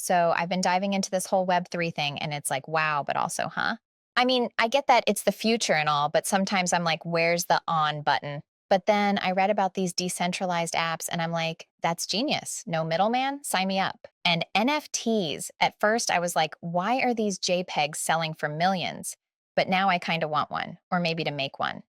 So I've been diving into this whole Web3 thing, and it's like, wow, but also, huh? I mean, I get that it's the future and all, but sometimes I'm like, where's the on button? But then I read about these decentralized apps, and I'm like, that's genius. No middleman, sign me up. And NFTs, at first I was like, why are these JPEGs selling for millions? But now I kind of want one, or maybe to make one.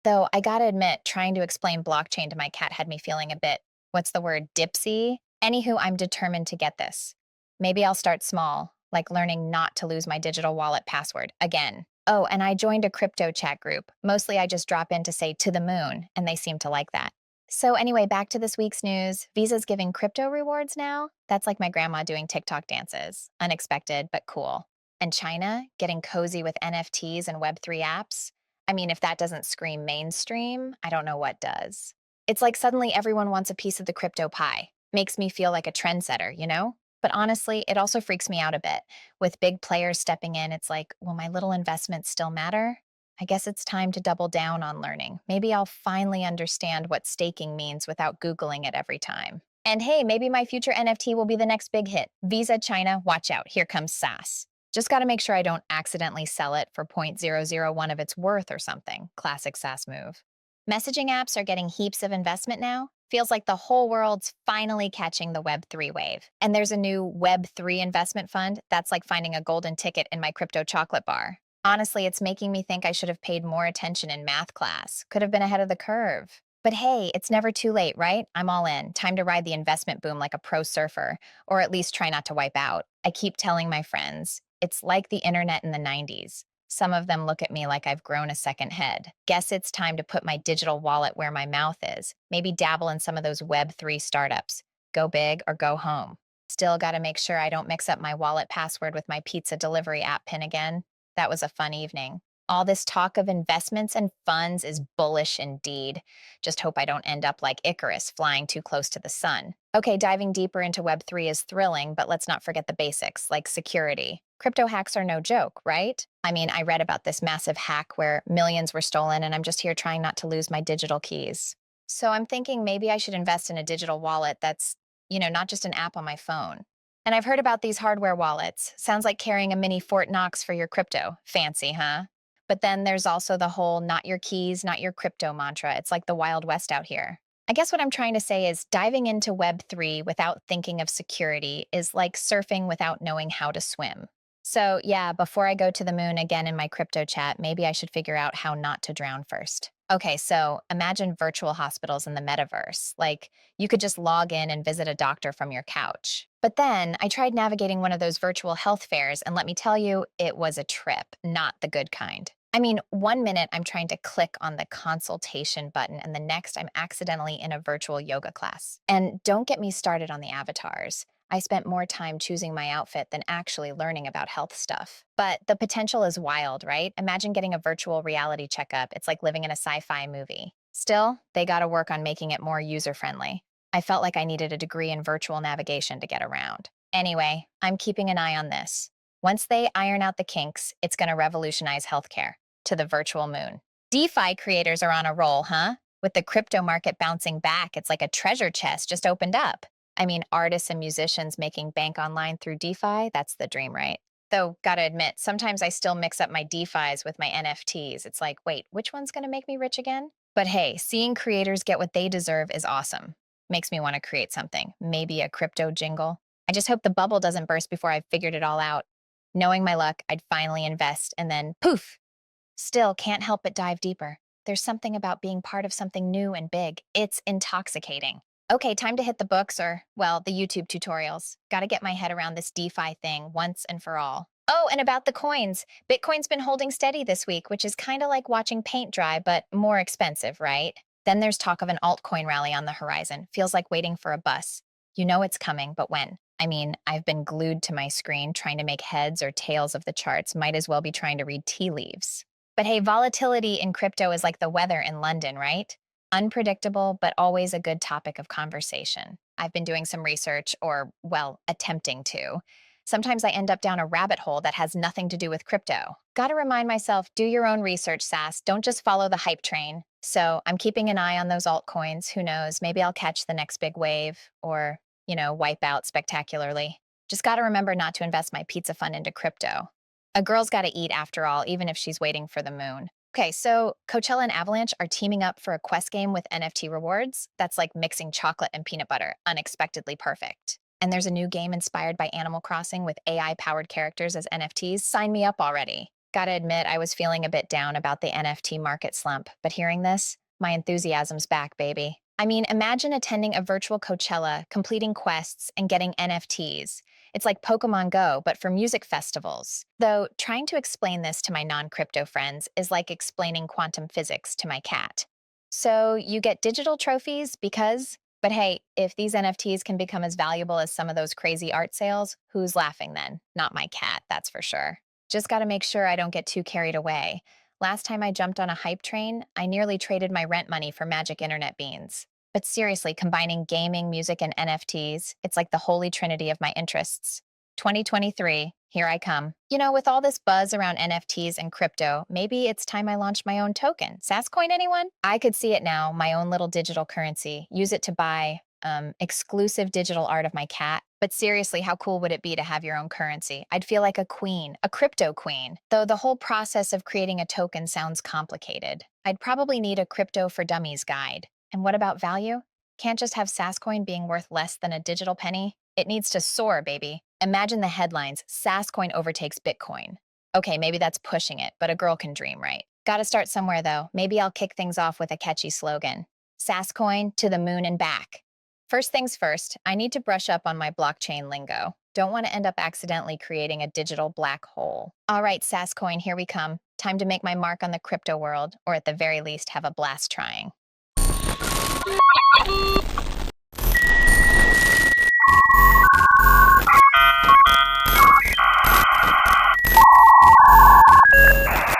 Though I gotta admit, trying to explain blockchain to my cat had me feeling a bit, what's the word, dipsy? Anywho, I'm determined to get this. Maybe I'll start small, like learning not to lose my digital wallet password again. Oh, and I joined a crypto chat group. Mostly I just drop in to say to the moon, and they seem to like that. So, anyway, back to this week's news. Visa's giving crypto rewards now. That's like my grandma doing TikTok dances. Unexpected, but cool. And China getting cozy with NFTs and Web3 apps. I mean, if that doesn't scream mainstream, I don't know what does. It's like suddenly everyone wants a piece of the crypto pie. Makes me feel like a trendsetter, you know? But honestly, it also freaks me out a bit. With big players stepping in, it's like, will my little investments still matter? I guess it's time to double down on learning. Maybe I'll finally understand what staking means without Googling it every time. And hey, maybe my future NFT will be the next big hit. Visa China, watch out, here comes SaaS. Just got to make sure I don't accidentally sell it for 0.001 of its worth or something. Classic SaaS move. Messaging apps are getting heaps of investment now. Feels like the whole world's finally catching the Web3 wave. And there's a new Web3 investment fund that's like finding a golden ticket in my crypto chocolate bar. Honestly, it's making me think I should have paid more attention in math class. Could have been ahead of the curve. But hey, it's never too late, right? I'm all in. Time to ride the investment boom like a pro surfer, or at least try not to wipe out. I keep telling my friends, it's like the internet in the 90s. Some of them look at me like I've grown a second head. Guess it's time to put my digital wallet where my mouth is. Maybe dabble in some of those Web3 startups. Go big or go home. Still got to make sure I don't mix up my wallet password with my pizza delivery app pin again. That was a fun evening. All this talk of investments and funds is bullish indeed. Just hope I don't end up like Icarus flying too close to the sun. Okay, diving deeper into Web3 is thrilling, but let's not forget the basics, like security. Crypto hacks are no joke, right? I mean, I read about this massive hack where millions were stolen, and I'm just here trying not to lose my digital keys. So I'm thinking maybe I should invest in a digital wallet that's, not just an app on my phone. And I've heard about these hardware wallets. Sounds like carrying a mini Fort Knox for your crypto. Fancy, huh? But then there's also the whole not your keys, not your crypto mantra. It's like the Wild West out here. I guess what I'm trying to say is diving into Web3 without thinking of security is like surfing without knowing how to swim. So, yeah, before I go to the moon again in my crypto chat, maybe I should figure out how not to drown first. Okay, so imagine virtual hospitals in the metaverse. Like, you could just log in and visit a doctor from your couch. But then I tried navigating one of those virtual health fairs, and let me tell you, it was a trip, not the good kind. I mean, one minute I'm trying to click on the consultation button, and the next I'm accidentally in a virtual yoga class. And don't get me started on the avatars. I spent more time choosing my outfit than actually learning about health stuff. But the potential is wild, right? Imagine getting a virtual reality checkup. It's like living in a sci-fi movie. Still, they gotta work on making it more user-friendly. I felt like I needed a degree in virtual navigation to get around. Anyway, I'm keeping an eye on this. Once they iron out the kinks, it's gonna revolutionize healthcare to the virtual moon. DeFi creators are on a roll, huh? With the crypto market bouncing back, it's like a treasure chest just opened up. I mean, artists and musicians making bank online through DeFi, that's the dream, right? Though, gotta admit, sometimes I still mix up my DeFis with my NFTs. It's like, wait, which one's gonna make me rich again? But hey, seeing creators get what they deserve is awesome. Makes me want to create something, maybe a crypto jingle. I just hope the bubble doesn't burst before I've figured it all out. Knowing my luck, I'd finally invest and then poof, still can't help but dive deeper. There's something about being part of something new and big. It's intoxicating. Okay, time to hit the books or, well, the YouTube tutorials. Gotta get my head around this DeFi thing once and for all. Oh, and about the coins. Bitcoin's been holding steady this week, which is kind of like watching paint dry, but more expensive, right? Then there's talk of an altcoin rally on the horizon. Feels like waiting for a bus. You know it's coming, but when? I mean, I've been glued to my screen trying to make heads or tails of the charts. Might as well be trying to read tea leaves. But hey, volatility in crypto is like the weather in London, right? Unpredictable, but always a good topic of conversation. I've been doing some research, or, well, attempting to. Sometimes I end up down a rabbit hole that has nothing to do with crypto. Gotta remind myself, do your own research, Sass. Don't just follow the hype train. So I'm keeping an eye on those altcoins. Who knows? Maybe I'll catch the next big wave or, wipe out spectacularly. Just gotta remember not to invest my pizza fund into crypto. A girl's gotta eat after all, even if she's waiting for the moon. Okay, so Coachella and Avalanche are teaming up for a quest game with NFT rewards. That's like mixing chocolate and peanut butter, unexpectedly perfect. And there's a new game inspired by Animal Crossing with AI powered characters as NFTs. Sign me up already. Gotta admit, I was feeling a bit down about the NFT market slump, but hearing this, my enthusiasm's back, baby. I mean, imagine attending a virtual Coachella, completing quests, and getting NFTs. It's like Pokemon Go, but for music festivals. Though, trying to explain this to my non crypto friends is like explaining quantum physics to my cat. So, you get digital trophies because, but hey, if these NFTs can become as valuable as some of those crazy art sales, who's laughing then? Not my cat, that's for sure. Just gotta make sure I don't get too carried away. Last time I jumped on a hype train, I nearly traded my rent money for magic internet beans. But seriously, combining gaming, music, and NFTs, it's like the holy trinity of my interests. 2023, here I come. With all this buzz around NFTs and crypto, maybe it's time I launched my own token. Sascoin, anyone? I could see it now, my own little digital currency. Use it to buy exclusive digital art of my cat. But seriously, how cool would it be to have your own currency? I'd feel like a queen, a crypto queen. Though the whole process of creating a token sounds complicated. I'd probably need a crypto for dummies guide. And what about value? Can't just have Sascoin being worth less than a digital penny. It needs to soar, baby. Imagine the headlines, Sascoin overtakes Bitcoin. Okay, maybe that's pushing it, but a girl can dream, right? Gotta start somewhere though. Maybe I'll kick things off with a catchy slogan. Sascoin to the moon and back. First things first, I need to brush up on my blockchain lingo. Don't want to end up accidentally creating a digital black hole. All right, Sascoin, here we come. Time to make my mark on the crypto world, or at the very least, have a blast trying.